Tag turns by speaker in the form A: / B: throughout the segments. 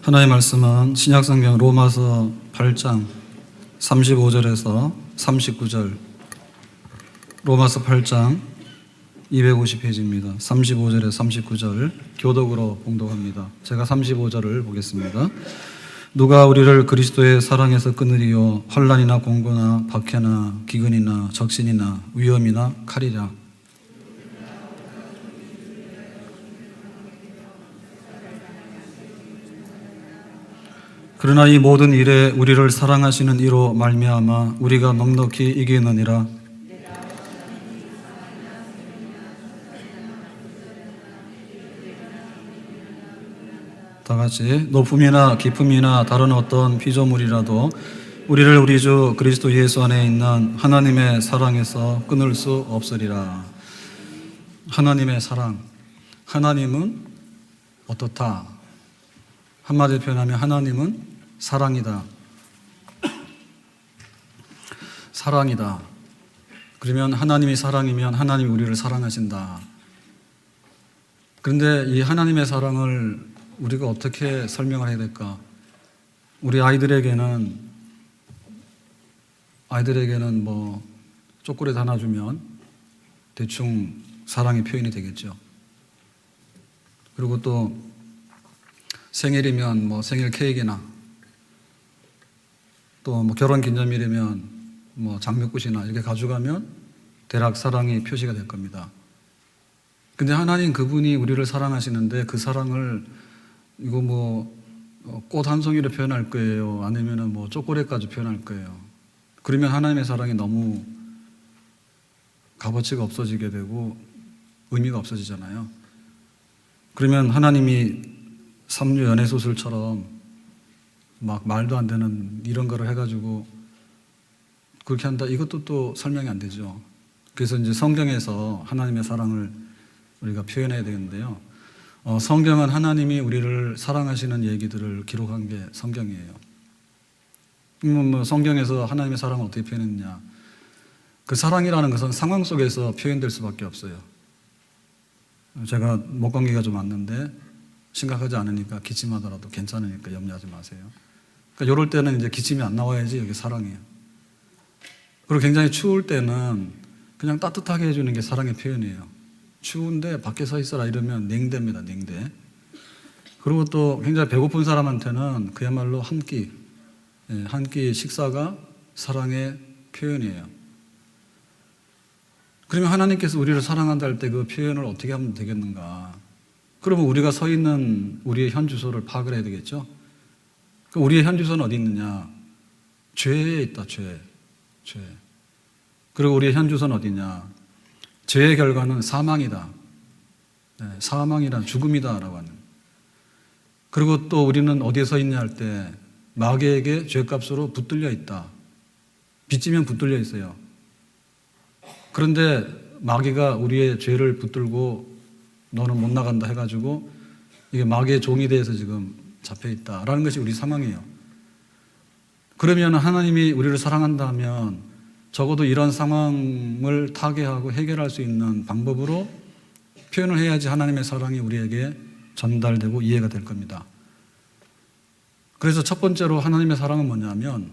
A: 하나의 말씀은 신약성경 로마서 8장 35절에서 39절, 로마서 8장 250페이지입니다. 35절에서 39절 교독으로 봉독합니다. 제가 35절을 보겠습니다. 누가 우리를 그리스도의 사랑에서 끊으리요? 환난이나 공고나 박해나 기근이나 적신이나 위험이나 칼이라. 그러나 이 모든 일에 우리를 사랑하시는 이로 말미암아 우리가 넉넉히 이기느니라. 다 같이 높음이나 깊음이나 다른 어떤 피조물이라도 우리를 우리 주 그리스도 예수 안에 있는 하나님의 사랑에서 끊을 수 없으리라. 하나님의 사랑. 하나님은 어떻다? 한마디로 표현하면 하나님은 사랑이다. 사랑이다. 그러면 하나님이 사랑이면 하나님이 우리를 사랑하신다. 그런데 이 하나님의 사랑을 우리가 어떻게 설명을 해야 될까? 우리 아이들에게는 뭐 초콜릿 하나 주면 대충 사랑의 표현이 되겠죠. 그리고 또 생일이면 뭐 생일 케이크나 또 뭐 결혼 기념일이면 뭐 장미꽃이나 이렇게 가져가면 대략 사랑이 표시가 될 겁니다. 근데 하나님 그분이 우리를 사랑하시는데 그 사랑을 이거 뭐 꽃 한 송이로 표현할 거예요? 아니면은 뭐 초콜릿까지 표현할 거예요? 그러면 하나님의 사랑이 너무 값어치가 없어지게 되고 의미가 없어지잖아요. 그러면 하나님이 삼류 연애소설처럼 막 말도 안 되는 이런 거를 해가지고 그렇게 한다, 이것도 또 설명이 안 되죠. 그래서 이제 성경에서 하나님의 사랑을 우리가 표현해야 되는데요. 성경은 하나님이 우리를 사랑하시는 얘기들을 기록한 게 성경이에요. 뭐 성경에서 하나님의 사랑을 어떻게 표현했느냐? 그 사랑이라는 것은 상황 속에서 표현될 수밖에 없어요. 제가 목 감기가 좀 왔는데 심각하지 않으니까 기침하더라도 괜찮으니까 염려하지 마세요. 그러니까 이럴 때는 이제 기침이 안 나와야지 여기 사랑이에요. 그리고 굉장히 추울 때는 그냥 따뜻하게 해주는 게 사랑의 표현이에요. 추운데 밖에 서 있어라 이러면 냉대입니다, 냉대. 그리고 또 굉장히 배고픈 사람한테는 그야말로 한 끼 식사가 사랑의 표현이에요. 그러면 하나님께서 우리를 사랑한다 할 때 그 표현을 어떻게 하면 되겠는가? 그러면 우리가 서 있는 우리의 현 주소를 파악을 해야 되겠죠? 그럼 우리의 현 주소는 어디 있느냐? 죄에 있다, 죄. 그리고 우리의 현 주소는 어디냐? 죄의 결과는 사망이다. 사망이란 죽음이다라고 하는. 그리고 또 우리는 어디에 서 있냐 할 때 마귀에게 죄값으로 붙들려 있다. 빚지면 붙들려 있어요. 그런데 마귀가 우리의 죄를 붙들고 너는 못 나간다 해가지고 이게 마귀의 종이 돼서 지금 잡혀 있다라는 것이 우리 상황이에요. 그러면 하나님이 우리를 사랑한다면 적어도 이런 상황을 타개하고 해결할 수 있는 방법으로 표현을 해야지 하나님의 사랑이 우리에게 전달되고 이해가 될 겁니다. 그래서 첫 번째로 하나님의 사랑은 뭐냐면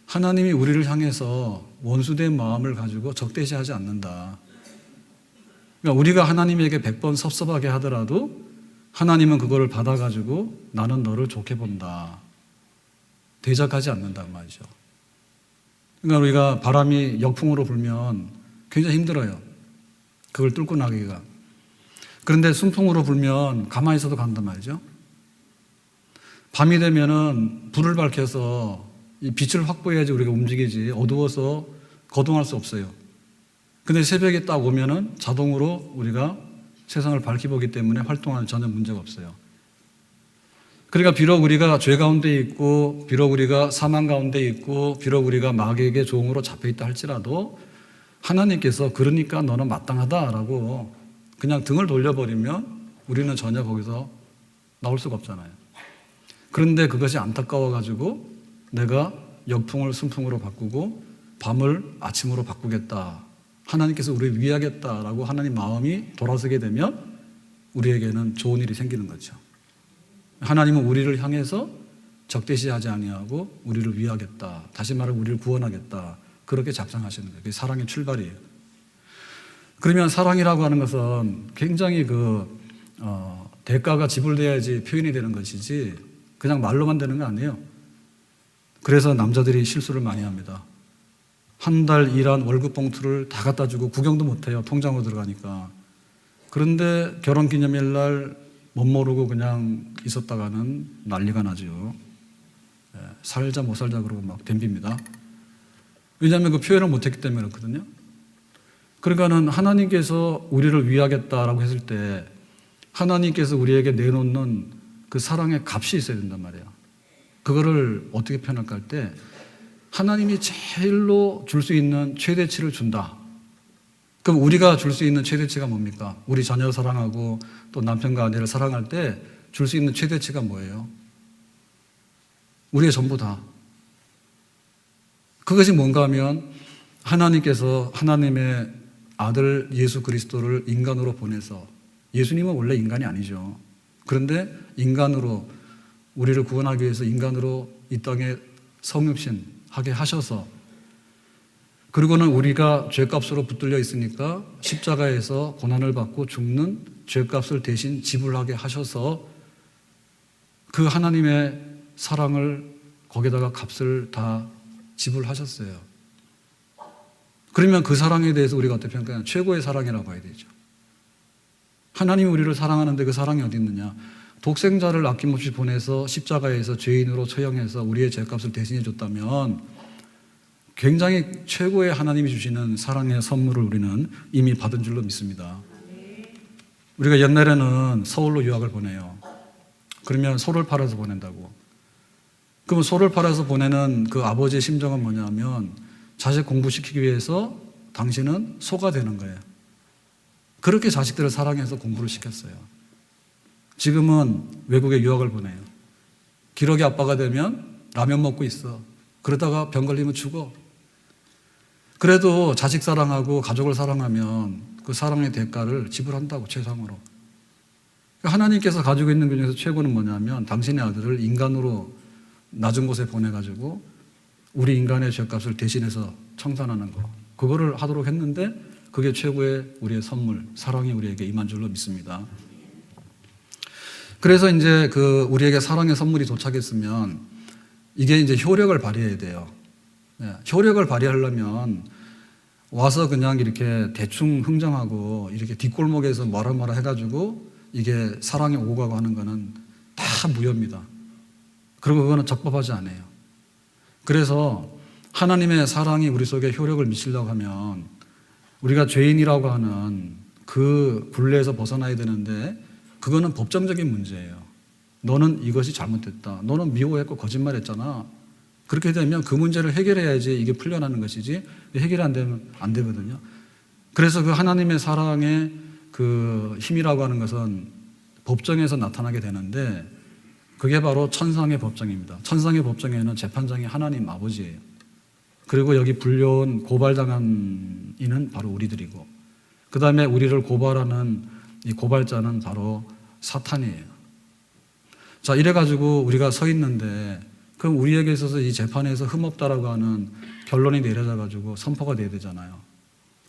A: 하나님이 우리를 향해서 원수된 마음을 가지고 적대시하지 않는다. 그러니까 우리가 하나님에게 100번 섭섭하게 하더라도 하나님은 그거를 받아가지고 나는 너를 좋게 본다. 대적하지 않는단 말이죠. 그러니까 우리가 바람이 역풍으로 불면 굉장히 힘들어요. 그걸 뚫고 나가기가. 그런데 순풍으로 불면 가만히 있어도 간단 말이죠. 밤이 되면은 불을 밝혀서 이 빛을 확보해야지 우리가 움직이지 어두워서 거동할 수 없어요. 근데 새벽에 딱 오면은 자동으로 우리가 세상을 밝히 보기 때문에 활동하는 전혀 문제가 없어요. 그러니까 비록 우리가 죄 가운데 있고 비록 우리가 사망 가운데 있고 비록 우리가 마귀에게 종으로 잡혀있다 할지라도 하나님께서 그러니까 너는 마땅하다라고 그냥 등을 돌려버리면 우리는 전혀 거기서 나올 수가 없잖아요. 그런데 그것이 안타까워가지고 내가 역풍을 순풍으로 바꾸고 밤을 아침으로 바꾸겠다. 하나님께서 우리를 위하겠다라고 하나님 마음이 돌아서게 되면 우리에게는 좋은 일이 생기는 거죠. 하나님은 우리를 향해서 적대시하지 아니하고 우리를 위하겠다. 다시 말하면 우리를 구원하겠다. 그렇게 작정하시는 거예요. 그게 사랑의 출발이에요. 그러면 사랑이라고 하는 것은 굉장히 대가가 지불돼야지 표현이 되는 것이지 그냥 말로만 되는 거 아니에요. 그래서 남자들이 실수를 많이 합니다. 한 달 일한 월급 봉투를 다 갖다 주고 구경도 못 해요. 통장으로 들어가니까. 그런데 결혼기념일 날 못 모르고 그냥 있었다가는 난리가 나죠. 살자 못 살자 그러고 막 덤빕니다. 왜냐하면 그 표현을 못했기 때문에 그렇거든요. 그러니까는 하나님께서 우리를 위하겠다라고 했을 때 하나님께서 우리에게 내놓는 그 사랑의 값이 있어야 된단 말이에요. 그거를 어떻게 표현할까 할 때 하나님이 제일로 줄 수 있는 최대치를 준다. 그럼 우리가 줄 수 있는 최대치가 뭡니까? 우리 자녀 사랑하고 또 남편과 아내를 사랑할 때 줄 수 있는 최대치가 뭐예요? 우리의 전부 다. 그것이 뭔가 하면 하나님께서 하나님의 아들 예수 그리스도를 인간으로 보내서, 예수님은 원래 인간이 아니죠. 그런데 인간으로 우리를 구원하기 위해서 인간으로 이 땅에 성육신하게 하셔서, 그리고는 우리가 죄값으로 붙들려 있으니까 십자가에서 고난을 받고 죽는 죄값을 대신 지불하게 하셔서 그 하나님의 사랑을 거기다가 값을 다 지불하셨어요. 그러면 그 사랑에 대해서 우리가 어떻게 평가하냐? 최고의 사랑이라고 봐야 되죠. 하나님이 우리를 사랑하는데 그 사랑이 어디 있느냐? 독생자를 아낌없이 보내서 십자가에서 죄인으로 처형해서 우리의 죄값을 대신해 줬다면 굉장히 최고의 하나님이 주시는 사랑의 선물을 우리는 이미 받은 줄로 믿습니다. 우리가 옛날에는 서울로 유학을 보내요. 그러면 소를 팔아서 보낸다고. 그러면 소를 팔아서 보내는 그 아버지의 심정은 뭐냐면 자식 공부시키기 위해서 당신은 소가 되는 거예요. 그렇게 자식들을 사랑해서 공부를 시켰어요. 지금은 외국에 유학을 보내요. 기러기 아빠가 되면 라면 먹고 있어. 그러다가 병 걸리면 죽어. 그래도 자식 사랑하고 가족을 사랑하면 그 사랑의 대가를 지불한다고, 최상으로. 하나님께서 가지고 있는 것 중에서 최고는 뭐냐면 당신의 아들을 인간으로 낮은 곳에 보내가지고 우리 인간의 죄값을 대신해서 청산하는 거, 그거를 하도록 했는데 그게 최고의 우리의 선물, 사랑이 우리에게 임한 줄로 믿습니다. 그래서 이제 우리에게 사랑의 선물이 도착했으면 이게 이제 효력을 발휘해야 돼요. 효력을 발휘하려면 와서 그냥 이렇게 대충 흥정하고 이렇게 뒷골목에서 뭐라 해가지고 이게 사랑이 오고 가고 하는 거는 다 무효입니다. 그리고 그거는 적법하지 않아요. 그래서 하나님의 사랑이 우리 속에 효력을 미치려고 하면 우리가 죄인이라고 하는 그 굴레에서 벗어나야 되는데 그거는 법정적인 문제예요. 너는 이것이 잘못됐다. 너는 미워했고 거짓말했잖아. 그렇게 되면 그 문제를 해결해야지 이게 풀려나는 것이지 해결이 안 되면 안 되거든요. 그래서 그 하나님의 사랑의 그 힘이라고 하는 것은 법정에서 나타나게 되는데 그게 바로 천상의 법정입니다. 천상의 법정에는 재판장이 하나님 아버지예요. 그리고 여기 불려온 고발당한 이는 바로 우리들이고, 그 다음에 우리를 고발하는 이 고발자는 바로 사탄이에요. 자, 이래가지고 우리가 서 있는데 그럼 우리에게 있어서 이 재판에서 흠없다라고 하는 결론이 내려져가지고 선포가 돼야 되잖아요.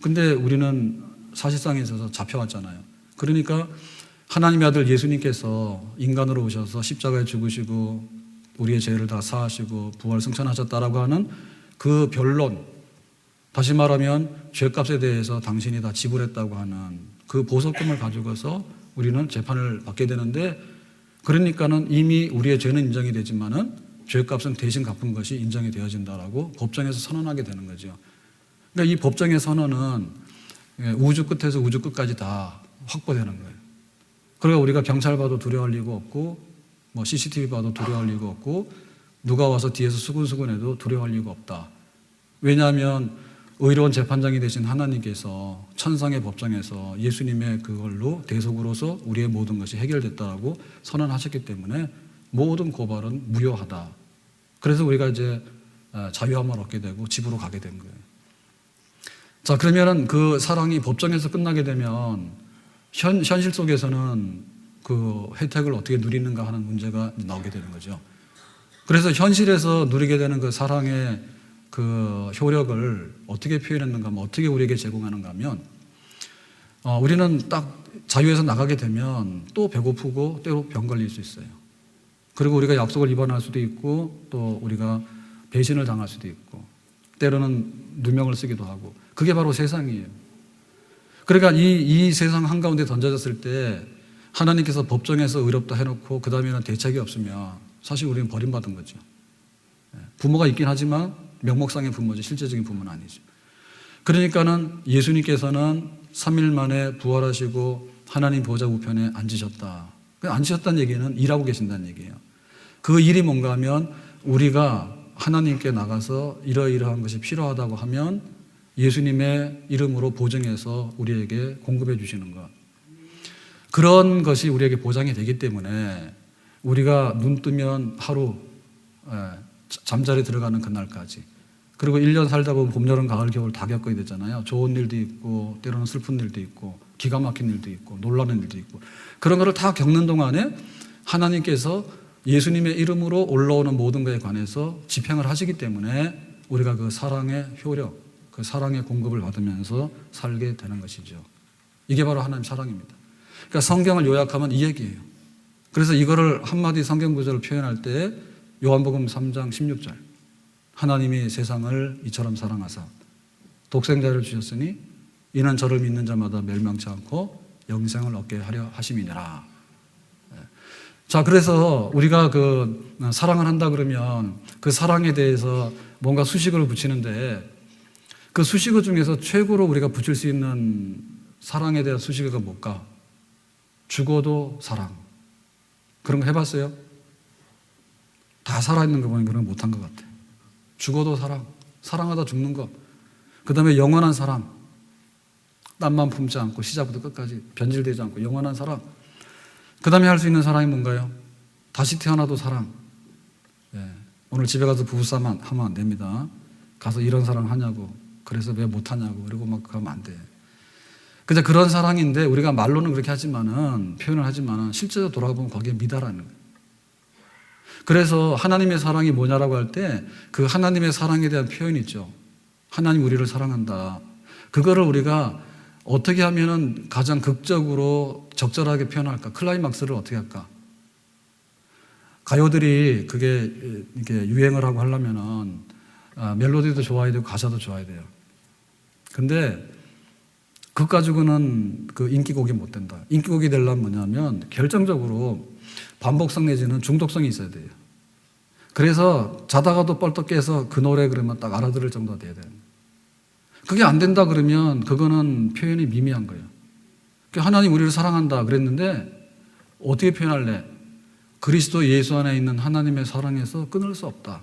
A: 근데 우리는 사실상에 있어서 잡혀왔잖아요. 그러니까 하나님의 아들 예수님께서 인간으로 오셔서 십자가에 죽으시고 우리의 죄를 다 사하시고 부활 승천하셨다라고 하는 그 변론, 다시 말하면 죄값에 대해서 당신이 다 지불했다고 하는 그 보석금을 가지고서 우리는 재판을 받게 되는데, 그러니까는 이미 우리의 죄는 인정이 되지만은 죄값은 대신 갚은 것이 인정이 되어진다라고 법정에서 선언하게 되는 거죠. 그러니까 이 법정의 선언은 우주 끝에서 우주 끝까지 다 확보되는 거예요. 그러니까 우리가 경찰 봐도 두려워할 이유가 없고, 뭐 CCTV 봐도 두려워할 이유가 없고, 누가 와서 뒤에서 수근수근해도 두려워할 이유가 없다. 왜냐하면 의로운 재판장이 되신 하나님께서 천상의 법정에서 예수님의 그걸로 대속으로서 우리의 모든 것이 해결됐다라고 선언하셨기 때문에 모든 고발은 무효하다. 그래서 우리가 이제 자유함을 얻게 되고 집으로 가게 된 거예요. 자, 그러면은 그 사랑이 법정에서 끝나게 되면 현실 속에서는 그 혜택을 어떻게 누리는가 하는 문제가 나오게 되는 거죠. 그래서 현실에서 누리게 되는 그 사랑의 그 효력을 어떻게 표현했는가 하면, 어떻게 우리에게 제공하는가 하면, 우리는 딱 자유에서 나가게 되면 또 배고프고 때로 병 걸릴 수 있어요. 그리고 우리가 약속을 위반할 수도 있고, 또 우리가 배신을 당할 수도 있고, 때로는 누명을 쓰기도 하고, 그게 바로 세상이에요. 그러니까 이 세상 한가운데 던져졌을 때 하나님께서 법정에서 의롭다 해놓고 그 다음에는 대책이 없으면 사실 우리는 버림받은 거죠. 부모가 있긴 하지만 명목상의 부모지 실제적인 부모는 아니죠. 그러니까는 예수님께서는 3일 만에 부활하시고 하나님 보좌 우편에 앉으셨다. 앉으셨다는 얘기는 일하고 계신다는 얘기예요. 그 일이 뭔가 하면 우리가 하나님께 나가서 이러이러한 것이 필요하다고 하면 예수님의 이름으로 보증해서 우리에게 공급해 주시는 것. 그런 것이 우리에게 보장이 되기 때문에 우리가 눈 뜨면 하루 잠자리 들어가는 그날까지, 그리고 1년 살다 보면 봄, 여름, 가을, 겨울 다 겪어야 되잖아요. 좋은 일도 있고 때로는 슬픈 일도 있고 기가 막힌 일도 있고 놀라는 일도 있고, 그런 거를 다 겪는 동안에 하나님께서 예수님의 이름으로 올라오는 모든 것에 관해서 집행을 하시기 때문에 우리가 그 사랑의 효력, 그 사랑의 공급을 받으면서 살게 되는 것이죠. 이게 바로 하나님 사랑입니다. 그러니까 성경을 요약하면 이 얘기예요. 그래서 이거를 한마디 성경 구절을 표현할 때 요한복음 3장 16절, 하나님이 세상을 이처럼 사랑하사 독생자를 주셨으니 이는 저를 믿는 자마다 멸망치 않고 영생을 얻게 하려 하심이니라. 자, 그래서 우리가 그 사랑을 한다 그러면 그 사랑에 대해서 뭔가 수식어를 붙이는데, 그 수식어 중에서 최고로 우리가 붙일 수 있는 사랑에 대한 수식어가 뭘까? 죽어도 사랑. 그런 거 해봤어요? 다 살아있는 거 보니 그런 거 못한 것 같아. 죽어도 사랑, 사랑하다 죽는 거. 그 다음에 영원한 사랑, 땀만 품지 않고 시작부터 끝까지 변질되지 않고 영원한 사랑. 그 다음에 할 수 있는 사랑이 뭔가요? 다시 태어나도 사랑. 오늘 집에 가서 부부싸움 하면 안 됩니다. 가서 이런 사랑 하냐고, 그래서 왜 못하냐고, 그리고 막 그러면 안 돼. 그냥 그런 사랑인데 우리가 말로는 그렇게 하지만은, 표현을 하지만은 실제로 돌아가보면 거기에 미달하는 거예요. 그래서 하나님의 사랑이 뭐냐라고 할 때 그 하나님의 사랑에 대한 표현이 있죠. 하나님 우리를 사랑한다. 그거를 우리가 어떻게 하면은 가장 극적으로 적절하게 표현할까? 클라이막스를 어떻게 할까? 가요들이 그게 이렇게 유행을 하고 하려면은 멜로디도 좋아야 되고 가사도 좋아야 돼요. 근데 그것 가지고는 그 인기곡이 못 된다. 인기곡이 되려면 뭐냐면 결정적으로 반복성 내지는 중독성이 있어야 돼요. 그래서 자다가도 뻘떡 깨서 그 노래 그러면 딱 알아들을 정도가 돼야 돼요. 그게 안 된다 그러면 그거는 표현이 미미한 거예요. 하나님 우리를 사랑한다 그랬는데 어떻게 표현할래? 그리스도 예수 안에 있는 하나님의 사랑에서 끊을 수 없다.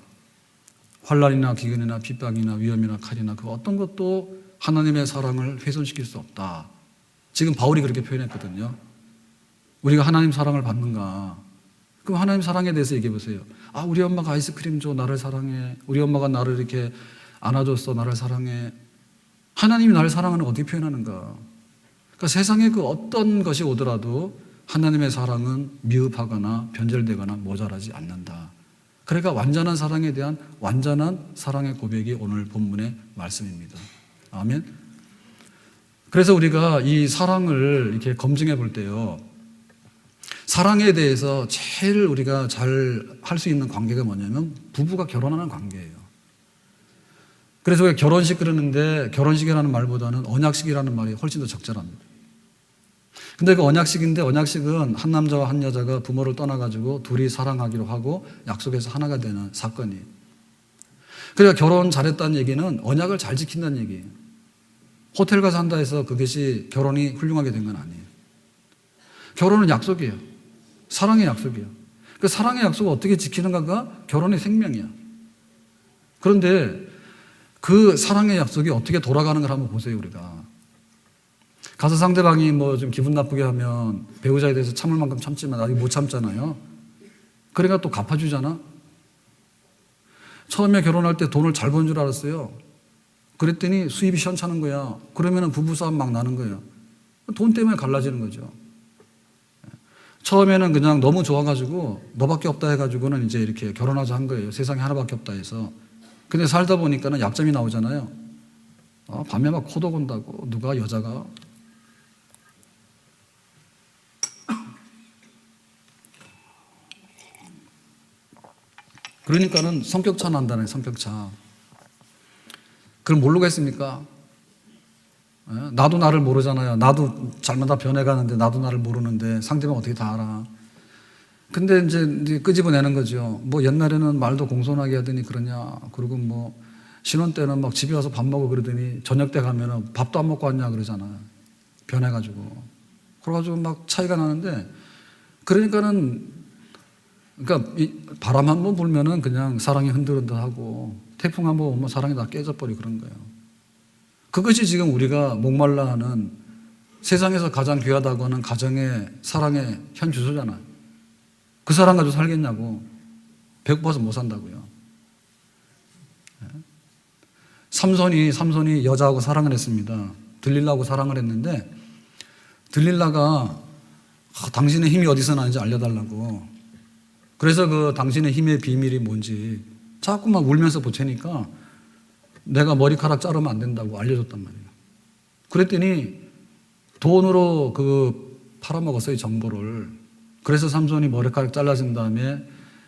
A: 환난이나 기근이나 핍박이나 위험이나 칼이나 그 어떤 것도 하나님의 사랑을 훼손시킬 수 없다. 지금 바울이 그렇게 표현했거든요. 우리가 하나님 사랑을 받는가? 그럼 하나님 사랑에 대해서 얘기해 보세요. 아, 우리 엄마가 아이스크림 줘, 나를 사랑해. 우리 엄마가 나를 이렇게 안아줬어, 나를 사랑해. 하나님이 나를 사랑하는 거 어떻게 표현하는가? 그러니까 세상에 그 어떤 것이 오더라도 하나님의 사랑은 미흡하거나 변절되거나 모자라지 않는다. 그러니까 완전한 사랑에 대한 완전한 사랑의 고백이 오늘 본문의 말씀입니다. 아멘. 그래서 우리가 이 사랑을 이렇게 검증해 볼 때요, 사랑에 대해서 제일 우리가 잘 할 수 있는 관계가 뭐냐면 부부가 결혼하는 관계예요. 그래서 우리가 결혼식 그러는데 결혼식이라는 말보다는 언약식이라는 말이 훨씬 더 적절합니다. 근데 그 언약식인데, 언약식은 한 남자와 한 여자가 부모를 떠나가지고 둘이 사랑하기로 하고 약속해서 하나가 되는 사건이에요. 그러니까 결혼 잘했다는 얘기는 언약을 잘 지킨다는 얘기예요. 호텔 가서 한다 해서 그것이 결혼이 훌륭하게 된 건 아니에요. 결혼은 약속이에요. 사랑의 약속이에요. 그 사랑의 약속을 어떻게 지키는가가 결혼의 생명이야. 그런데 그 사랑의 약속이 어떻게 돌아가는 걸 한번 보세요, 우리가. 가서 상대방이 뭐 좀 기분 나쁘게 하면 배우자에 대해서 참을 만큼 참지만 아직 못 참잖아요. 그러니까 또 갚아주잖아. 처음에 결혼할 때 돈을 잘 번 줄 알았어요. 그랬더니 수입이 시원찮은 거야. 그러면 부부싸움 막 나는 거예요. 돈 때문에 갈라지는 거죠. 처음에는 그냥 너무 좋아가지고 너밖에 없다 해가지고는 이제 이렇게 결혼하자 한 거예요. 세상에 하나밖에 없다 해서. 근데 살다 보니까는 약점이 나오잖아요. 밤에 막 코도 건다고 누가 여자가. 그러니까는 성격차 난다네, 성격차. 그럼 뭘로 겠습니까? 나도 나를 모르잖아요. 나도 잘못다 변해가는데 나도 나를 모르는데 상대방 어떻게 다 알아. 근데 이제 끄집어내는 거죠. 뭐 옛날에는 말도 공손하게 하더니 그러냐. 그리고 뭐 신혼 때는 막 집에 와서 밥 먹어 그러더니 저녁 때 가면은 밥도 안 먹고 왔냐 그러잖아. 변해가지고. 그래가지고 막 차이가 나는데 그러니까는 그러니까 바람 한 번 불면은 그냥 사랑이 흔들흔들하고 태풍 한 번 오면 사랑이 다 깨져버리고 그런 거예요. 그것이 지금 우리가 목말라 하는 세상에서 가장 귀하다고 하는 가정의 사랑의 현 주소잖아요. 그 사람 가지고 살겠냐고. 배고파서 못 산다고요. 삼손이 여자하고 사랑을 했습니다. 들릴라하고 사랑을 했는데 들릴라가 당신의 힘이 어디서 나는지 알려달라고. 그래서 그 당신의 힘의 비밀이 뭔지 자꾸만 울면서 보채니까 내가 머리카락 자르면 안 된다고 알려줬단 말이에요. 그랬더니 돈으로 팔아먹었어요, 정보를. 그래서 삼손이 머리카락 잘라진 다음에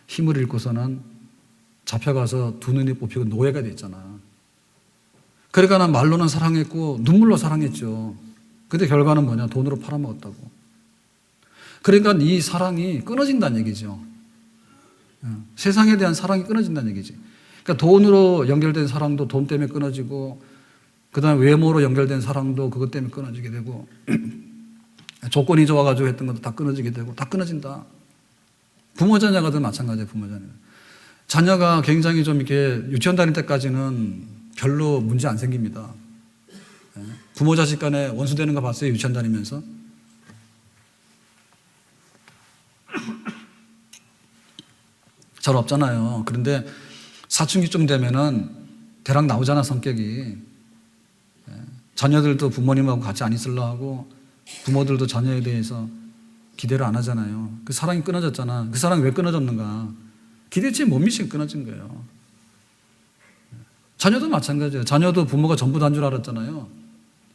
A: 힘을 잃고서는 잡혀가서 두 눈이 뽑히고 노예가 됐잖아. 그러니까 난 말로는 사랑했고 눈물로 사랑했죠. 근데 결과는 뭐냐? 돈으로 팔아먹었다고. 그러니까 이 사랑이 끊어진다는 얘기죠. 세상에 대한 사랑이 끊어진다는 얘기지. 그러니까 돈으로 연결된 사랑도 돈 때문에 끊어지고, 그 다음에 외모로 연결된 사랑도 그것 때문에 끊어지게 되고, 조건이 좋아가지고 했던 것도 다 끊어지게 되고, 다 끊어진다. 부모 자녀가도 마찬가지예요, 부모 자녀. 자녀가 굉장히 좀 이렇게 유치원 다닐 때까지는 별로 문제 안 생깁니다. 부모 자식 간에 원수되는 거 봤어요, 유치원 다니면서? 잘 없잖아요. 그런데 사춘기쯤 되면은 대략 나오잖아, 성격이. 자녀들도 부모님하고 같이 안 있으려 하고 부모들도 자녀에 대해서 기대를 안 하잖아요. 그 사랑이 끊어졌잖아. 그 사랑이 왜 끊어졌는가? 기대치에 못 미치게 끊어진 거예요. 자녀도 마찬가지예요. 자녀도 부모가 전부 다인 줄 알았잖아요.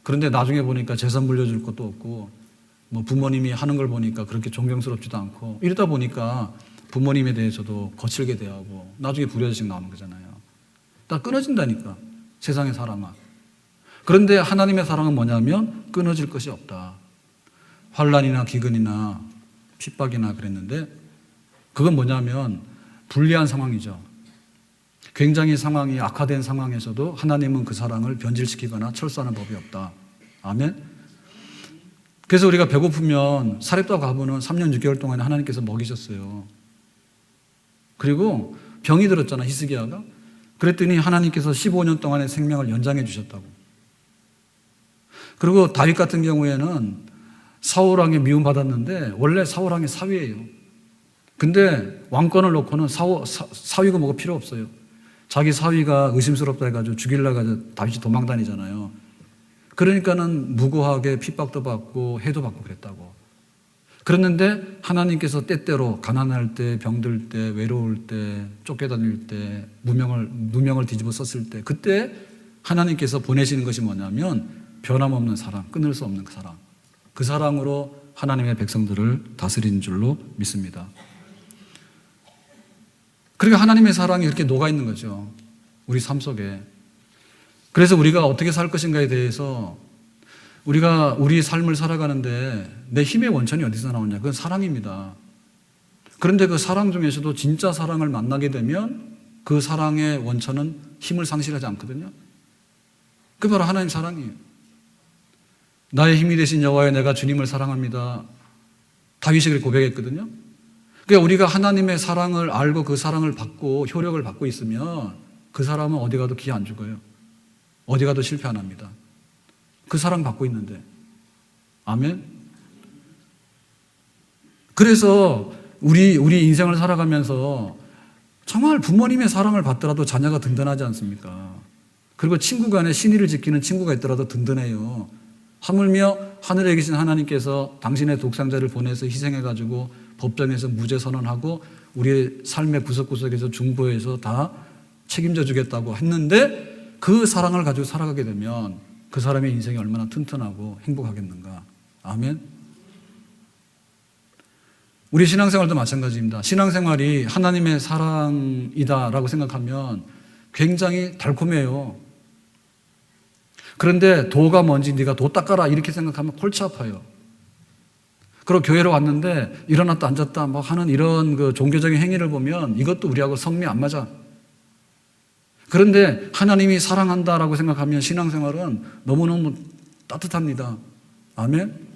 A: 그런데 나중에 보니까 재산 물려줄 것도 없고 뭐 부모님이 하는 걸 보니까 그렇게 존경스럽지도 않고 이러다 보니까 부모님에 대해서도 거칠게 대하고 나중에 불효자식 나오는 거잖아요. 다 끊어진다니까, 세상의 사랑은. 그런데 하나님의 사랑은 뭐냐면 끊어질 것이 없다. 환난이나 기근이나 핍박이나 그랬는데 그건 뭐냐면 불리한 상황이죠. 굉장히 상황이 악화된 상황에서도 하나님은 그 사랑을 변질시키거나 철수하는 법이 없다. 아멘. 그래서 우리가 배고프면 사렙다 과부는 3년 6개월 동안에 하나님께서 먹이셨어요. 그리고 병이 들었잖아, 히스기야가. 그랬더니 하나님께서 15년 동안의 생명을 연장해 주셨다고. 그리고 다윗 같은 경우에는 사울왕의 미움 받았는데 원래 사울왕의 사위예요. 근데 왕권을 놓고는 사위가 뭐가 필요 없어요. 자기 사위가 의심스럽다 해가지고 죽이려고 해서 다윗이 도망 다니잖아요. 그러니까는 무고하게 핍박도 받고 해도 받고 그랬다고. 그랬는데 하나님께서 때때로 가난할 때, 병들 때, 외로울 때, 쫓겨다닐 때, 무명을 뒤집어 썼을 때 그때 하나님께서 보내시는 것이 뭐냐면 변함없는 사랑, 끊을 수 없는 그 사랑. 그 사랑으로 하나님의 백성들을 다스리는 줄로 믿습니다. 그러니까 하나님의 사랑이 이렇게 녹아있는 거죠. 우리 삶 속에. 그래서 우리가 어떻게 살 것인가에 대해서 우리가 우리 삶을 살아가는데 내 힘의 원천이 어디서 나오냐? 그건 사랑입니다. 그런데 그 사랑 중에서도 진짜 사랑을 만나게 되면 그 사랑의 원천은 힘을 상실하지 않거든요. 그게 바로 하나님 사랑이에요. 나의 힘이 되신 여호와여 내가 주님을 사랑합니다. 다윗이 그렇게 고백했거든요. 그러니까 우리가 하나님의 사랑을 알고 그 사랑을 받고 효력을 받고 있으면 그 사람은 어디 가도 기 안 죽어요. 어디 가도 실패 안 합니다. 그 사랑 받고 있는데. 아멘. 그래서 우리 인생을 살아가면서 정말 부모님의 사랑을 받더라도 자녀가 든든하지 않습니까? 그리고 친구 간에 신의를 지키는 친구가 있더라도 든든해요. 하물며 하늘에 계신 하나님께서 당신의 독생자를 보내서 희생해가지고 법정에서 무죄 선언하고 우리의 삶의 구석구석에서 중보해서 다 책임져 주겠다고 했는데 그 사랑을 가지고 살아가게 되면 그 사람의 인생이 얼마나 튼튼하고 행복하겠는가. 아멘. 우리 신앙생활도 마찬가지입니다. 신앙생활이 하나님의 사랑이다라고 생각하면 굉장히 달콤해요. 그런데 도가 뭔지 네가 도 닦아라 이렇게 생각하면 골치 아파요. 그리고 교회로 왔는데 일어났다 앉았다 막 하는 이런 그 종교적인 행위를 보면 이것도 우리하고 성미 안 맞아. 그런데 하나님이 사랑한다라고 생각하면 신앙생활은 너무너무 따뜻합니다. 아멘.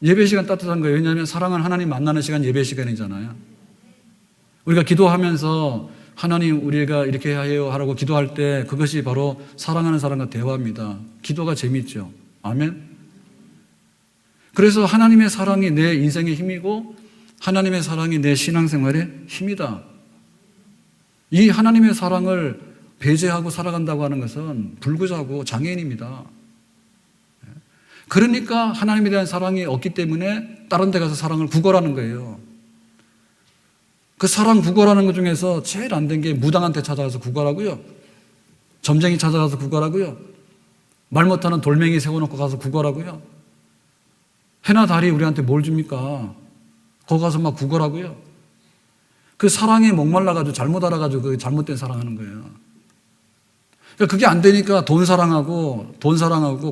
A: 예배 시간 따뜻한 거예요. 왜냐하면 사랑은 하나님 만나는 시간 예배 시간이잖아요. 우리가 기도하면서 하나님 우리가 이렇게 해야 해요 하라고 기도할 때 그것이 바로 사랑하는 사람과 대화입니다. 기도가 재미있죠. 아멘. 그래서 하나님의 사랑이 내 인생의 힘이고 하나님의 사랑이 내 신앙생활의 힘이다. 이 하나님의 사랑을 배제하고 살아간다고 하는 것은 불구자고 장애인입니다. 그러니까 하나님에 대한 사랑이 없기 때문에 다른 데 가서 사랑을 구걸하는 거예요. 그 사랑 구걸하는 것 중에서 제일 안 된 게 무당한테 찾아가서 구걸하고요. 점쟁이 찾아가서 구걸하고요. 말 못하는 돌멩이 세워놓고 가서 구걸하고요. 해나 달이 우리한테 뭘 줍니까? 거기 가서 막 구걸하고요. 그 사랑에 목말라가지고 잘못 알아가지고 그 잘못된 사랑하는 거예요. 그러니까 그게 안 되니까 돈 사랑하고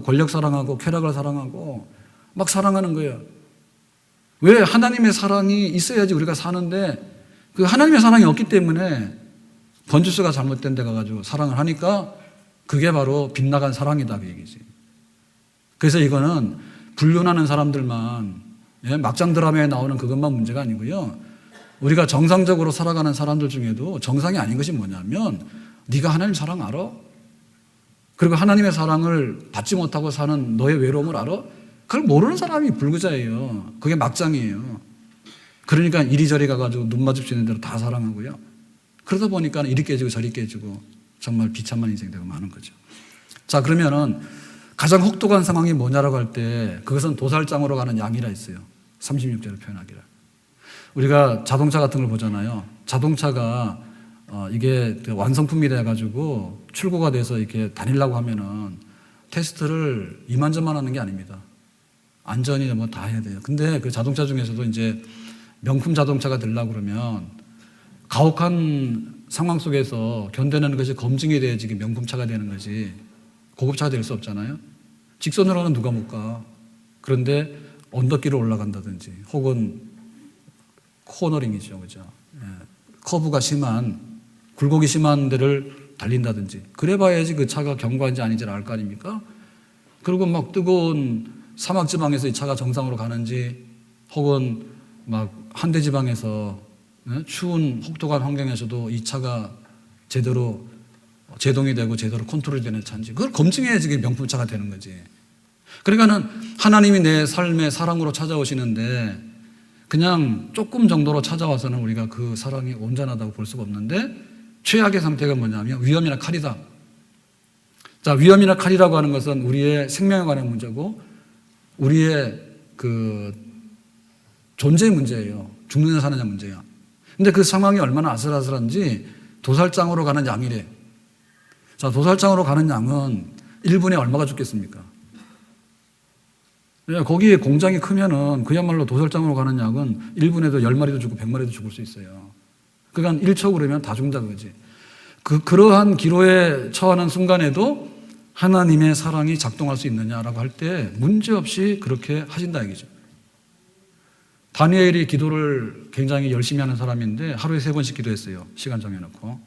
A: 권력 사랑하고 쾌락을 사랑하고 막 사랑하는 거예요. 왜? 하나님의 사랑이 있어야지 우리가 사는데 그 하나님의 사랑이 없기 때문에 번지수가 잘못된 데 가가지고 사랑을 하니까 그게 바로 빗나간 사랑이다 그 얘기지. 그래서 이거는 불륜하는 사람들만 막장 드라마에 나오는 그것만 문제가 아니고요. 우리가 정상적으로 살아가는 사람들 중에도 정상이 아닌 것이 뭐냐면 네가 하나님 사랑 알아? 그리고 하나님의 사랑을 받지 못하고 사는 너의 외로움을 알아? 그걸 모르는 사람이 불구자예요. 그게 막장이에요. 그러니까 이리저리 가가지고 눈 마주치는 대로 다 사랑하고요. 그러다 보니까 이리 깨지고 저리 깨지고 정말 비참한 인생이 되고 많은 거죠. 자, 그러면은 가장 혹독한 상황이 뭐냐라고 할 때 그것은 도살장으로 가는 양이라 했어요. 36절을 표현하기를. 우리가 자동차 같은 걸 보잖아요. 자동차가 이게 완성품이 돼가지고 출고가 돼서 이렇게 다니려고 하면은 테스트를 이만저만 하는 게 아닙니다. 안전이 뭐 다 해야 돼요. 근데 그 자동차 중에서도 이제 명품 자동차가 되려고 그러면 가혹한 상황 속에서 견뎌내는 것이 검증이 돼야지 명품차가 되는 거지 고급차가 될 수 없잖아요. 직선으로는 누가 못 가. 그런데 언덕길을 올라간다든지 혹은 코너링이죠. 그죠? 커브가 심한 굴곡이 심한 데를 달린다든지 그래 봐야지 그 차가 견고한지 아닌지를 알 거 아닙니까? 그리고 막 뜨거운 사막지방에서 이 차가 정상으로 가는지 혹은 막 한대지방에서 추운 혹독한 환경에서도 이 차가 제대로 제동이 되고 제대로 컨트롤이 되는 차인지 그걸 검증해야지 명품차가 되는 거지. 그러니까는 하나님이 내 삶의 사랑으로 찾아오시는데 그냥 조금 정도로 찾아와서는 우리가 그 사랑이 온전하다고 볼 수가 없는데 최악의 상태가 뭐냐면 위험이나 칼이다. 자, 위험이나 칼이라고 하는 것은 우리의 생명에 관한 문제고 우리의 그 존재의 문제예요. 죽느냐 사느냐 문제야. 근데 그 상황이 얼마나 아슬아슬한지 도살장으로 가는 양이래. 자, 도살장으로 가는 양은 1분에 얼마가 죽겠습니까? 거기에 공장이 크면은 그야말로 도살장으로 가는 양은 1분에도 10마리도 죽고 100마리도 죽을 수 있어요. 그러니까 1초 그러면 다 죽는다 그거지. 그러한 기로에 처하는 순간에도 하나님의 사랑이 작동할 수 있느냐라고 할 때 문제없이 그렇게 하신다 얘기죠. 다니엘이 기도를 굉장히 열심히 하는 사람인데 하루에 3번씩 기도했어요. 시간 정해놓고.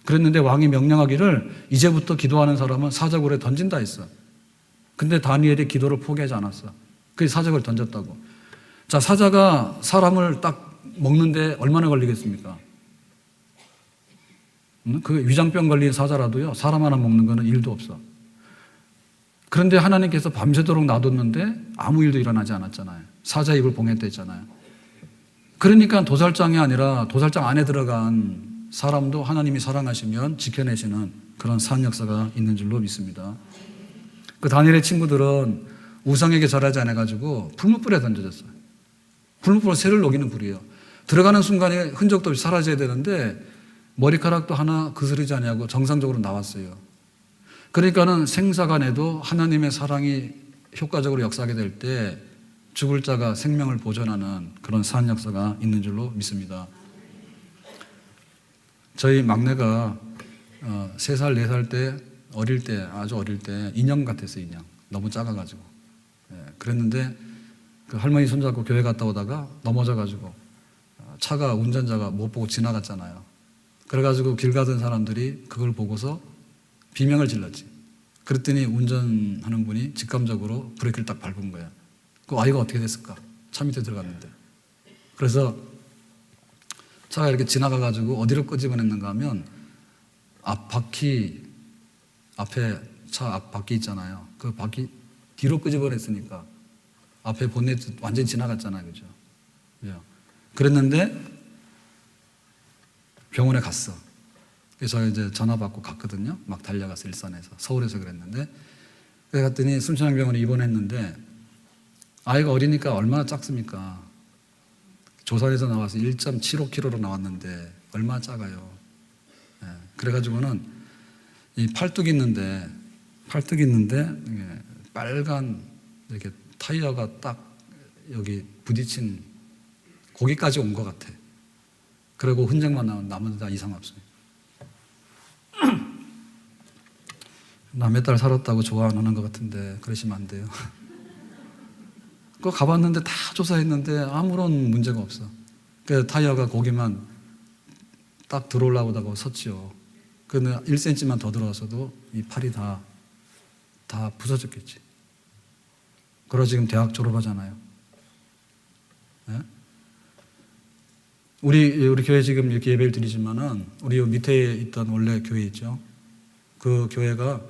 A: 그랬는데 왕이 명령하기를 이제부터 기도하는 사람은 사자굴에 던진다 했어. 근데 다니엘이 기도를 포기하지 않았어. 그래서 사자굴에 던졌다고. 자, 사자가 사람을 딱 먹는데 얼마나 걸리겠습니까? 그 위장병 걸린 사자라도요, 사람 하나 먹는 거는 일도 없어. 그런데 하나님께서 밤새도록 놔뒀는데 아무 일도 일어나지 않았잖아요. 사자 입을 봉했다 했잖아요. 그러니까 도살장이 아니라 도살장 안에 들어간 사람도 하나님이 사랑하시면 지켜내시는 그런 산 역사가 있는 줄로 믿습니다. 그 다니엘의 친구들은 우상에게 절하지 않아가지고 풀무불에 던져졌어요. 풀무불은 새를 녹이는 불이에요. 들어가는 순간에 흔적도 없이 사라져야 되는데 머리카락도 하나 그스르지 않냐고 정상적으로 나왔어요. 그러니까는 생사간에도 하나님의 사랑이 효과적으로 역사하게 될 때 죽을 자가 생명을 보존하는 그런 산 역사가 있는 줄로 믿습니다. 저희 막내가 3살, 4살 때 어릴 때 아주 어릴 때 인형 같았어요. 인형. 너무 작아가지고. 그랬는데 그 할머니 손잡고 교회 갔다 오다가 넘어져가지고 차가 운전자가 못 보고 지나갔잖아요. 그래가지고 길 가던 사람들이 그걸 보고서 비명을 질렀지. 그랬더니 운전하는 분이 직감적으로 브레이크를 딱 밟은 거야. 그 아이가 어떻게 됐을까? 차 밑에 들어갔는데. 그래서 차가 이렇게 지나가가지고 어디로 끄집어냈는가 하면 앞바퀴, 앞에 차 앞바퀴 있잖아요. 그 바퀴 뒤로 끄집어냈으니까 앞에 본네트 완전히 지나갔잖아요. 그죠? 그랬는데 병원에 갔어. 그래서 이제 전화 받고 갔거든요. 막 달려가서 일산에서. 서울에서 그랬는데. 그래 갔더니 순천향병원에 입원했는데 아이가 어리니까 얼마나 작습니까? 조선에서 나와서 1.75kg로 나왔는데 얼마나 작아요. 그래가지고는 이 팔뚝이 있는데 빨간 이렇게 타이어가 딱 여기 부딪힌 거기까지 온 것 같아. 그리고 흔적만 나면 나머지 다 이상 없어요. 나 몇 달 살았다고 좋아 안 하는 것 같은데 그러시면 안 돼요. 그거 가봤는데 다 조사했는데 아무런 문제가 없어. 그 타이어가 거기만 딱 들어오려고 하다가 섰지요. 근데 1cm만 더 들어왔어도 이 팔이 다 부서졌겠지. 그러고 지금 대학 졸업하잖아요. 네? 우리 교회 지금 이렇게 예배를 드리지만은 우리 밑에 있던 원래 교회 있죠. 그 교회가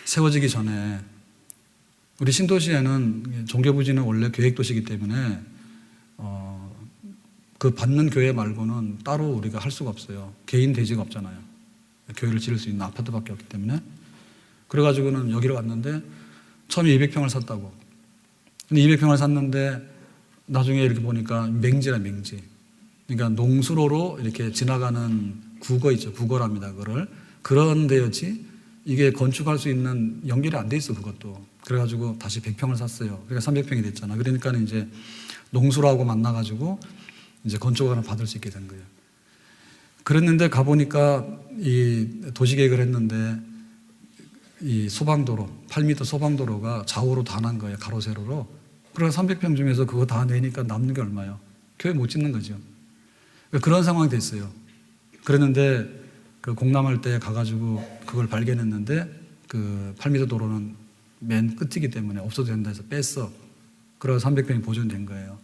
A: 세워지기 전에 우리 신도시에는 종교부지는 원래 계획도시이기 때문에 그 받는 교회 말고는 따로 우리가 할 수가 없어요. 개인 대지가 없잖아요. 교회를 지을 수 있는 아파트밖에 없기 때문에. 그래가지고는 여기로 왔는데 처음에 200평을 샀다고. 근데 200평을 샀는데 나중에 이렇게 보니까 맹지라 맹지. 그러니까 농수로로 이렇게 지나가는 국어 있죠. 국어랍니다. 그거를. 그런 데였지 이게 건축할 수 있는 연결이 안 돼 있어 그것도. 그래가지고 다시 100평을 샀어요. 그러니까 300평이 됐잖아. 그러니까 이제 농수로하고 만나가지고 이제 건축을 받을 수 있게 된 거예요. 그랬는데 가보니까 이 도시계획을 했는데 이 소방도로 8m 소방도로가 좌우로 다 난 거예요. 가로 세로로. 그래서 300평 중에서 그거 다 내니까 남는 게 얼마예요? 교회 못 짓는 거죠. 그런 상황이 됐어요. 그랬는데 그 공람할 때 가가지고 그걸 발견했는데 그 8m 도로는 맨 끝이기 때문에 없어도 된다 해서 뺐어. 그래서 300평이 보존된 거예요.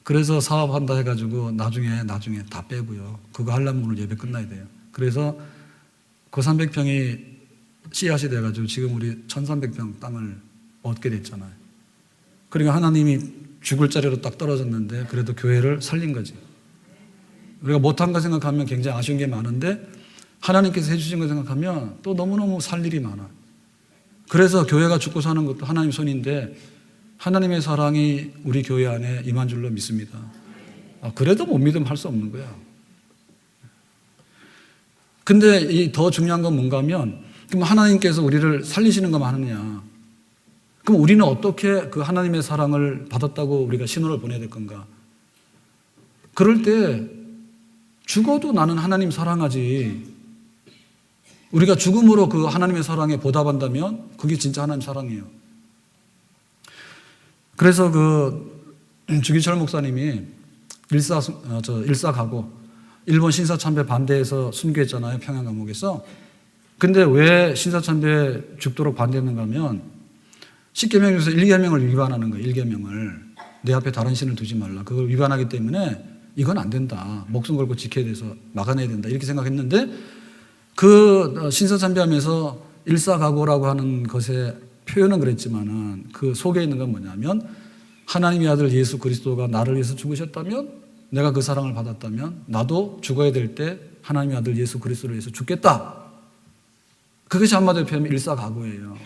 A: 그래서 사업한다 해가지고 나중에 다 빼고요. 그거 하려면 오늘 예배 끝나야 돼요. 그래서 그 300평이 씨앗이 돼가지고 지금 우리 1300평 땅을 얻게 됐잖아요. 그러니까 하나님이 죽을 자리로 딱 떨어졌는데 그래도 교회를 살린 거지. 우리가 못한 거 생각하면 굉장히 아쉬운 게 많은데 하나님께서 해주신 거 생각하면 또 너무너무 살 일이 많아. 그래서 교회가 죽고 사는 것도 하나님 손인데 하나님의 사랑이 우리 교회 안에 임한 줄로 믿습니다. 그래도 못 믿으면 할 수 없는 거야. 근데 더 중요한 건 뭔가 하면 그럼 하나님께서 우리를 살리시는 것만 하느냐. 그럼 우리는 어떻게 그 하나님의 사랑을 받았다고 우리가 신호를 보내야 될 건가? 그럴 때 죽어도 나는 하나님 사랑하지. 우리가 죽음으로 그 하나님의 사랑에 보답한다면 그게 진짜 하나님 사랑이에요. 그래서 그 주기철 목사님이 일사가고 일본 신사참배 반대해서 순교했잖아요. 평양 감옥에서. 근데 왜 신사참배 죽도록 반대했는가 하면 10계명 중에서 1계명을 위반하는 거예요. 1계명을. 내 앞에 다른 신을 두지 말라. 그걸 위반하기 때문에 이건 안 된다. 목숨 걸고 지켜야 돼서 막아내야 된다. 이렇게 생각했는데 그 신사참배하면서 일사가고라고 하는 것의 표현은 그랬지만은 그 속에 있는 건 뭐냐면 하나님의 아들 예수 그리스도가 나를 위해서 죽으셨다면 내가 그 사랑을 받았다면 나도 죽어야 될 때 하나님의 아들 예수 그리스도를 위해서 죽겠다. 그것이 한마디로 표현하면 일사가고예요.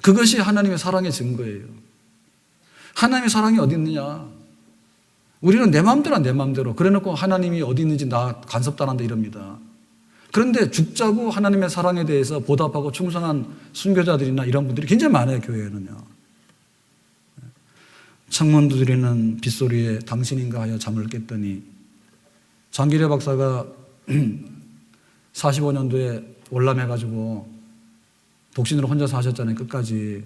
A: 그것이 하나님의 사랑의 증거예요. 하나님의 사랑이 어디 있느냐? 우리는 내 마음대로 내 마음대로 그래놓고 하나님이 어디 있는지 나 간섭다란다 이럽니다. 그런데 죽자고 하나님의 사랑에 대해서 보답하고 충성한 순교자들이나 이런 분들이 굉장히 많아요. 교회에는요. 창문 두드리는 빗소리에 당신인가 하여 잠을 깼더니, 장기래 박사가 45년도에 월남해가지고 독신으로 혼자 사셨잖아요. 끝까지.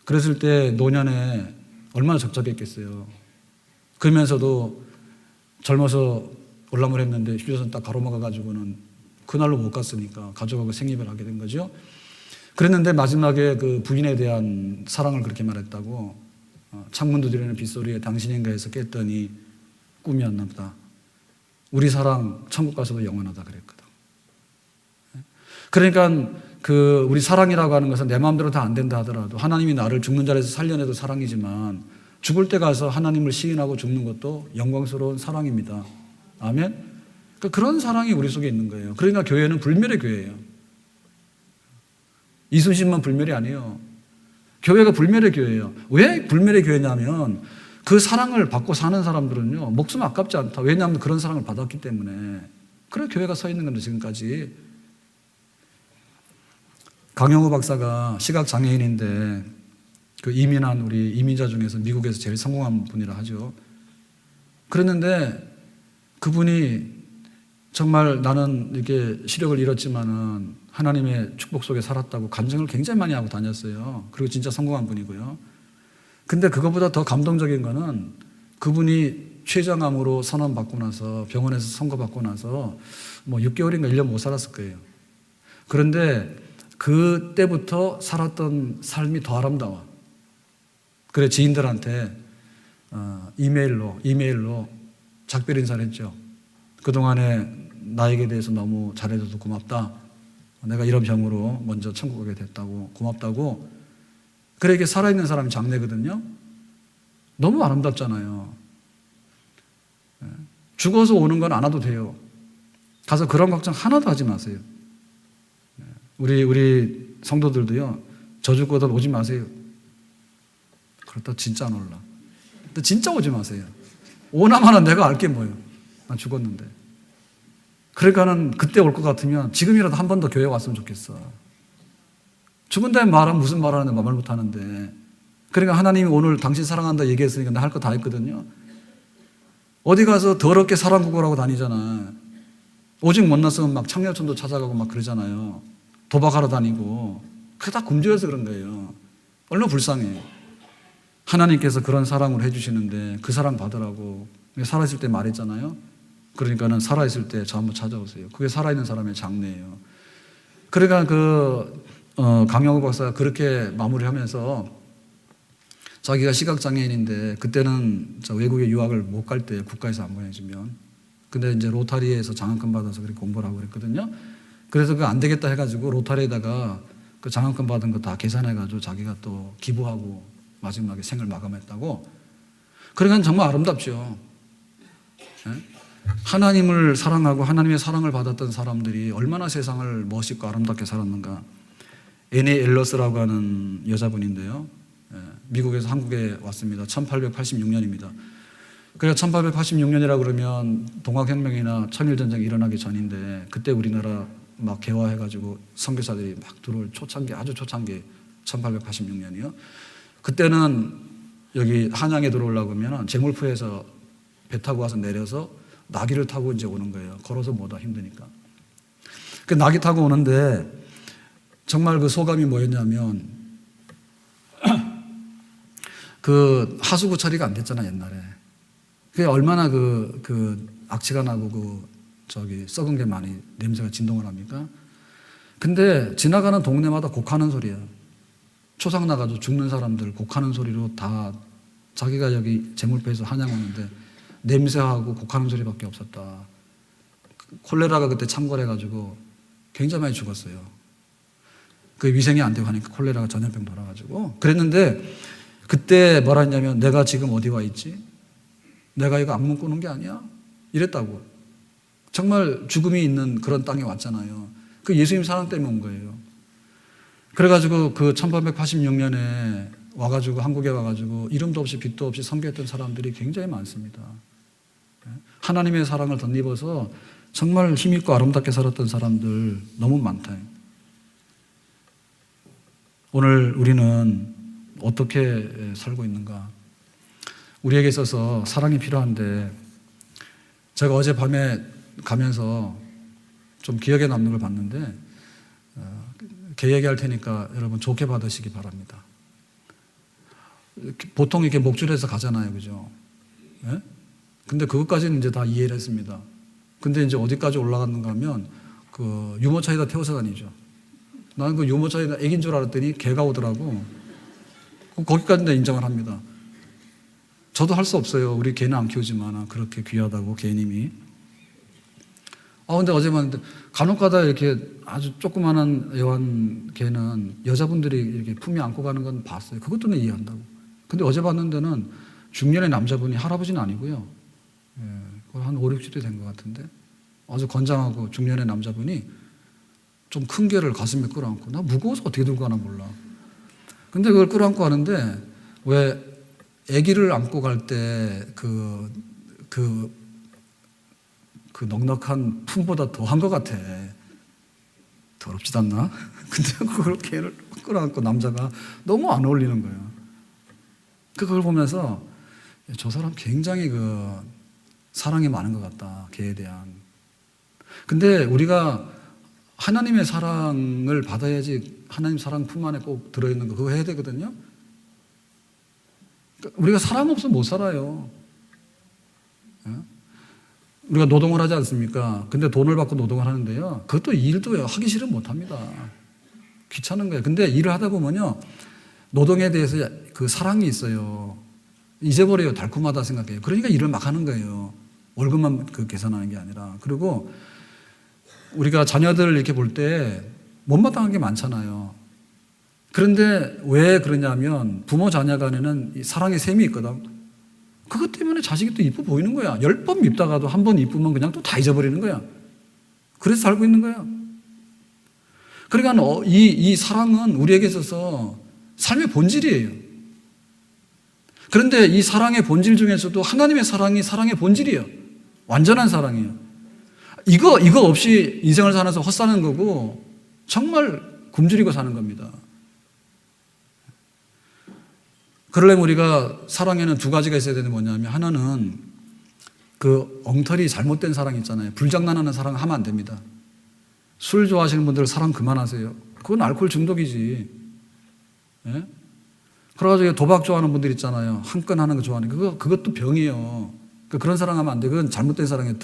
A: 그랬을 때 노년에 얼마나 적적했겠어요. 그러면서도 젊어서 월남을 했는데 휴전선 딱 가로막아가지고는 그날로 못 갔으니까 가족하고 생이별을 하게 된 거죠. 그랬는데 마지막에 그 부인에 대한 사랑을 그렇게 말했다고, 창문 두드리는 빗소리에 당신인가 해서 깼더니 꿈이었나 보다. 우리 사랑 천국 가서도 영원하다 그랬거든. 그러니까 그 우리 사랑이라고 하는 것은 내 마음대로 다 안 된다 하더라도 하나님이 나를 죽는 자리에서 살려내도 사랑이지만 죽을 때 가서 하나님을 시인하고 죽는 것도 영광스러운 사랑입니다. 아멘? 그러니까 그런 사랑이 우리 속에 있는 거예요. 그러니까 교회는 불멸의 교회예요. 이순신만 불멸이 아니에요. 교회가 불멸의 교회예요. 왜 불멸의 교회냐면 그 사랑을 받고 사는 사람들은요, 목숨 아깝지 않다. 왜냐하면 그런 사랑을 받았기 때문에. 그래 교회가 서 있는 건데 지금까지. 강영우 박사가 시각장애인인데 그 이민한 우리 이민자 중에서 미국에서 제일 성공한 분이라 하죠. 그랬는데 그분이 정말 나는 이렇게 시력을 잃었지만은 하나님의 축복 속에 살았다고 간증을 굉장히 많이 하고 다녔어요. 그리고 진짜 성공한 분이고요. 근데 그것보다 더 감동적인 거는 그분이 췌장암으로 선언받고 나서 병원에서 선고받고 나서 뭐 6개월인가 1년 못 살았을 거예요. 그런데 그때부터 살았던 삶이 더 아름다워. 그래 지인들한테 이메일로 작별 인사를 했죠. 그동안에 나에게 대해서 너무 잘해줘서 고맙다. 내가 이런 병으로 먼저 천국 가게 됐다고, 고맙다고. 그래 이게 살아있는 사람이 장례거든요. 너무 아름답잖아요. 죽어서 오는 건 안 와도 돼요. 가서 그런 걱정 하나도 하지 마세요. 우리 성도들도요, 저 죽거든 오지 마세요. 그렇다 진짜 안 올라. 근데 진짜 오지 마세요. 오나마나 내가 알게 뭐예요. 난 죽었는데. 그러니까는 그때 올 것 같으면 지금이라도 한 번 더 교회 왔으면 좋겠어. 죽은 다음에 말하면 무슨 말 하는데 말 못 하는데. 그러니까 하나님이 오늘 당신 사랑한다 얘기했으니까 나 할 거 다 했거든요. 어디 가서 더럽게 사랑 구걸하고 다니잖아. 오직 못났으면 막 청년촌도 찾아가고 막 그러잖아요. 도박하러 다니고. 그게 다 굶주려서 그런 거예요. 얼마나 불쌍해. 하나님께서 그런 사랑을 해주시는데 그 사랑 받으라고 살아있을 때 말했잖아요. 그러니까는 살아있을 때 저 한번 찾아오세요. 그게 살아있는 사람의 장래예요. 그러니까 강영우 박사가 그렇게 마무리하면서 자기가 시각장애인인데 그때는 외국에 유학을 못 갈 때 국가에서 안 보내주면, 근데 이제 로타리에서 장학금 받아서 그렇게 공부를 하고 그랬거든요. 그래서 그거 안 되겠다 해가지고 로타리에다가 그 장학금 받은 거 다 계산해가지고 자기가 또 기부하고 마지막에 생을 마감했다고. 그러니까 정말 아름답죠. 하나님을 사랑하고 하나님의 사랑을 받았던 사람들이 얼마나 세상을 멋있고 아름답게 살았는가. 애니 앨러스라고 하는 여자분인데요. 미국에서 한국에 왔습니다. 1886년입니다. 그래서 1886년이라 그러면 동학혁명이나 천일전쟁이 일어나기 전인데, 그때 우리나라 막 개화해가지고 선교사들이 막 들어올 초창기, 아주 초창기 1886년이요. 그때는 여기 한양에 들어오려고 하면 제물포에서 배 타고 와서 내려서 나귀를 타고 이제 오는 거예요. 걸어서 못 와, 힘드니까. 그 나귀 타고 오는데 정말 그 소감이 뭐였냐면 그 하수구 처리가 안 됐잖아, 옛날에. 그게 얼마나 그 악취가 나고 썩은 게 많이 냄새가 진동을 합니까? 근데 지나가는 동네마다 곡하는 소리야. 초상 나가지고 죽는 사람들 곡하는 소리로 다 자기가 여기 제물포에서 한양 오는데 냄새하고 곡하는 소리밖에 없었다. 콜레라가 그때 창궐해가지고 굉장히 많이 죽었어요. 그 위생이 안 되고 하니까 콜레라가 전염병 돌아가지고 그랬는데, 그때 뭐라 했냐면 내가 지금 어디 와 있지? 내가 이거 악몽 꾸는 게 아니야? 이랬다고. 정말 죽음이 있는 그런 땅에 왔잖아요. 그 예수님 사랑 때문에 온 거예요. 그래가지고 그 1886년에 와가지고 한국에 와가지고 이름도 없이 빛도 없이 섬겼던 사람들이 굉장히 많습니다. 하나님의 사랑을 덧입어서 정말 힘있고 아름답게 살았던 사람들 너무 많다. 오늘 우리는 어떻게 살고 있는가? 우리에게 있어서 사랑이 필요한데, 제가 어젯밤에 가면서 좀 기억에 남는 걸 봤는데, 개 얘기할 테니까 여러분 좋게 받으시기 바랍니다. 보통 이렇게 목줄에서 가잖아요, 그죠? 예? 근데 그것까지는 이제 다 이해를 했습니다. 근데 이제 어디까지 올라갔는가 하면 그 유모차에다 태워서 다니죠. 나는 그 유모차에다 애기인 줄 알았더니 개가 오더라고. 거기까지는 인정을 합니다. 저도 할 수 없어요. 우리 개는 안 키우지만 그렇게 귀하다고 개님이. 근데 어제 봤는데 간혹가다 이렇게 아주 조그마한 애완 개는 여자분들이 이렇게 품에 안고 가는 건 봤어요. 그것도 는 이해한다고. 근데 어제 봤는 데는 중년의 남자분이, 할아버지는 아니고요. 한 5, 60대 된 것 같은데 아주 건장하고 중년의 남자분이 좀 큰 개를 가슴에 끌어안고, 나 무거워서 어떻게 들고 가나 몰라. 근데 그걸 끌어안고 가는데 왜 아기를 안고 갈 때 그 넉넉한 품보다 더한 것 같아. 더럽지도 않나? 근데 그걸 개를 끌어안고 남자가 너무 안 어울리는 거예요. 그걸 보면서 저 사람 굉장히 사랑이 많은 것 같다, 개에 대한. 근데 우리가 하나님의 사랑을 받아야지 하나님 사랑 품 안에 꼭 들어있는 거 그거 해야 되거든요. 우리가 사랑 없으면 못 살아요. 우리가 노동을 하지 않습니까? 근데 돈을 받고 노동을 하는데요, 그것도 일도 하기 싫으면 못 합니다. 귀찮은 거예요. 근데 일을 하다 보면요, 노동에 대해서 그 사랑이 있어요. 잊어버려요. 달콤하다 생각해요. 그러니까 일을 막 하는 거예요. 월급만 계산하는 게 아니라. 그리고 우리가 자녀들 이렇게 볼 때 못마땅한 게 많잖아요. 그런데 왜 그러냐면 부모 자녀 간에는 이 사랑의 셈이 있거든. 그것 때문에 자식이 또 이뻐 보이는 거야. 10번 밉다가도 한 번 이쁘면 그냥 또 다 잊어버리는 거야. 그래서 살고 있는 거야. 그러니까 이 사랑은 우리에게 있어서 삶의 본질이에요. 그런데 이 사랑의 본질 중에서도 하나님의 사랑이 사랑의 본질이에요. 완전한 사랑이에요. 이거 없이 인생을 살아서 헛사는 거고 정말 굶주리고 사는 겁니다. 그러려면 우리가 사랑에는 두 가지가 있어야 되는 게 뭐냐면, 하나는 그 엉터리 잘못된 사랑 있잖아요. 불장난하는 사랑 하면 안 됩니다. 술 좋아하시는 분들 사랑 그만하세요. 그건 알코올 중독이지. 예? 그래가지고 도박 좋아하는 분들 있잖아요. 한 건 하는 거 좋아하는 거. 그것도 병이에요. 그런 사랑하면 안 돼. 그건 잘못된 사랑이에요.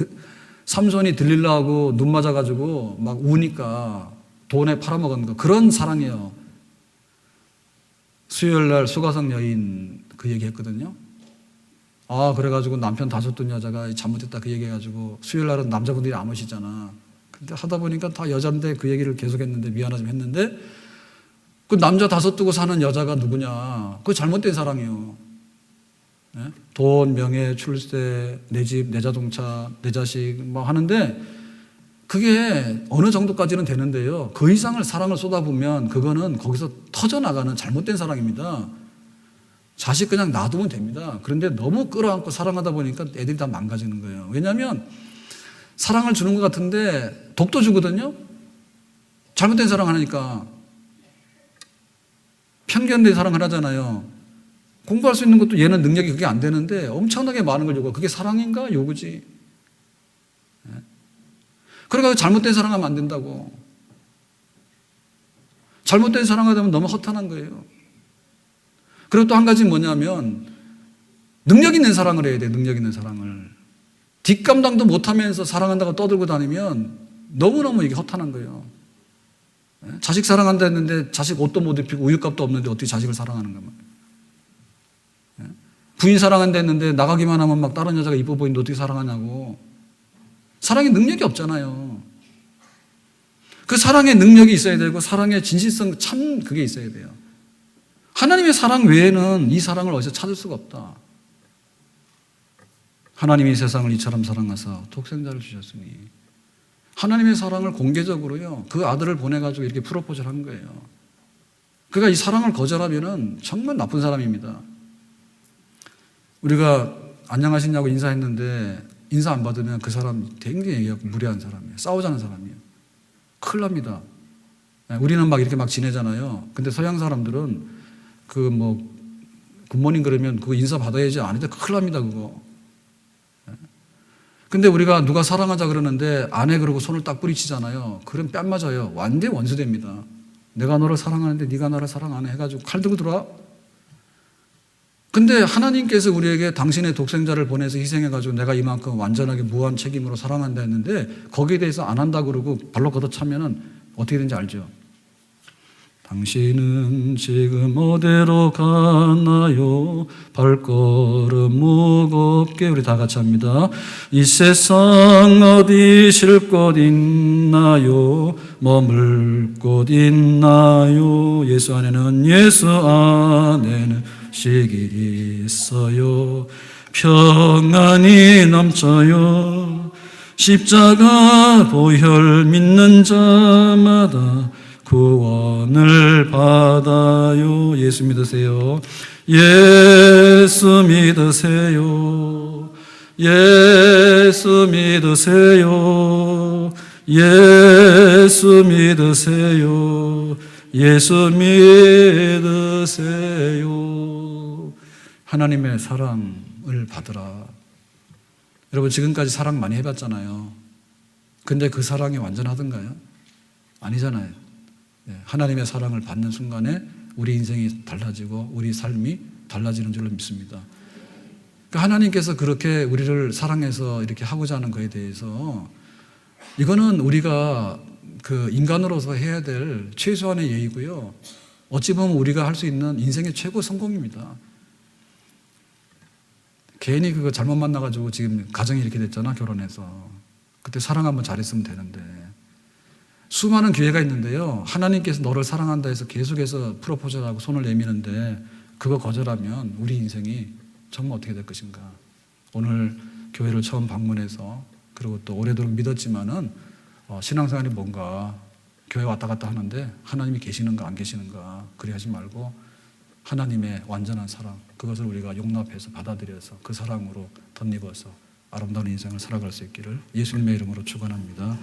A: 삼손이 들릴라하고 눈 맞아가지고 막 우니까 돈에 팔아먹은 거. 그런 사랑이에요. 수요일 날 수가성 여인 그 얘기 했거든요. 그래가지고 남편 다쳤던 여자가 잘못했다 그 얘기 해가지고 수요일 날은 남자분들이 안 오시잖아. 근데 하다 보니까 다 여잔데 그 얘기를 계속 했는데 미안하지만 했는데, 그 남자 5 두고 사는 여자가 누구냐. 그거 잘못된 사랑이에요. 네? 돈, 명예, 출세, 내 집, 내 자동차, 내 자식 뭐 하는데 그게 어느 정도까지는 되는데요, 그 이상을 사랑을 쏟아부으면 그거는 거기서 터져나가는 잘못된 사랑입니다. 자식 그냥 놔두면 됩니다. 그런데 너무 끌어안고 사랑하다 보니까 애들이 다 망가지는 거예요. 왜냐하면 사랑을 주는 것 같은데 독도 주거든요. 잘못된 사랑 하니까. 편견된 사랑을 하잖아요. 공부할 수 있는 것도 얘는 능력이 그게 안 되는데 엄청나게 많은 걸 요구해. 그게 사랑인가? 요구지. 그러니까 잘못된 사랑하면 안 된다고. 잘못된 사랑하다 보면 너무 허탄한 거예요. 그리고 또 한 가지는 뭐냐면 능력 있는 사랑을 해야 돼. 능력 있는 사랑을. 뒷감당도 못하면서 사랑한다고 떠들고 다니면 너무너무 이게 허탄한 거예요. 자식 사랑한다 했는데 자식 옷도 못 입히고 우유값도 없는데 어떻게 자식을 사랑하는가 말이에요. 부인 사랑한다 했는데 나가기만 하면 막 다른 여자가 이뻐 보이는데 어떻게 사랑하냐고. 사랑의 능력이 없잖아요. 그 사랑의 능력이 있어야 되고 사랑의 진실성 참 그게 있어야 돼요. 하나님의 사랑 외에는 이 사랑을 어디서 찾을 수가 없다. 하나님이 세상을 이처럼 사랑하사 독생자를 주셨으니, 하나님의 사랑을 공개적으로요, 그 아들을 보내가지고 이렇게 프로포즈를 한 거예요. 그러니까 이 사랑을 거절하면은 정말 나쁜 사람입니다. 우리가 안녕하시냐고 인사했는데 인사 안 받으면 그 사람 굉장히 무례한 사람이에요. 싸우자는 사람이에요. 큰일 납니다. 우리는 막 이렇게 막 지내잖아요. 근데 서양 사람들은 그 뭐 굿모닝 그러면 그거 인사 받아야지, 안 해도 큰일 납니다, 그거. 근데 우리가 누가 사랑하자 그러는데 안 해 그러고 손을 딱 뿌리치잖아요. 그럼 뺨 맞아요. 완전 원수됩니다. 내가 너를 사랑하는데 네가 나를 사랑 안 해 해가지고 칼 들고 들어와. 근데 하나님께서 우리에게 당신의 독생자를 보내서 희생해가지고 내가 이만큼 완전하게 무한 책임으로 사랑한다 했는데 거기에 대해서 안 한다 그러고 발로 걷어차면은 어떻게 되는지 알죠? 당신은 지금 어디로 가나요? 발걸음 무겁게. 우리 다 같이 합니다. 이 세상 어디 쉴 곳 있나요? 머물 곳 있나요? 예수 안에는 식이 있어요. 평안이 넘쳐요. 십자가 보혈 믿는 자마다 구원을 받아요. 예수 믿으세요. 예수 믿으세요. 예수 믿으세요. 예수 믿으세요. 예수 믿으세요. 하나님의 사랑을 받으라. 여러분 지금까지 사랑 많이 해봤잖아요. 근데 그 사랑이 완전하던가요? 아니잖아요. 하나님의 사랑을 받는 순간에 우리 인생이 달라지고 우리 삶이 달라지는 줄로 믿습니다. 그러니까 하나님께서 그렇게 우리를 사랑해서 이렇게 하고자 하는 것에 대해서 이거는 우리가 그 인간으로서 해야 될 최소한의 예의고요. 어찌 보면 우리가 할 수 있는 인생의 최고 성공입니다. 괜히 그거 잘못 만나가지고 지금 가정이 이렇게 됐잖아, 결혼해서. 그때 사랑 한번 잘했으면 되는데. 수많은 기회가 있는데요. 하나님께서 너를 사랑한다 해서 계속해서 프로포즈하고 손을 내미는데 그거 거절하면 우리 인생이 정말 어떻게 될 것인가. 오늘 교회를 처음 방문해서 그리고 또 오래도록 믿었지만은 신앙생활이 뭔가 교회 왔다 갔다 하는데 하나님이 계시는가 안 계시는가 그리 하지 말고 하나님의 완전한 사랑, 그것을 우리가 용납해서 받아들여서 그 사랑으로 덧입어서 아름다운 인생을 살아갈 수 있기를 예수님의 이름으로 축원합니다.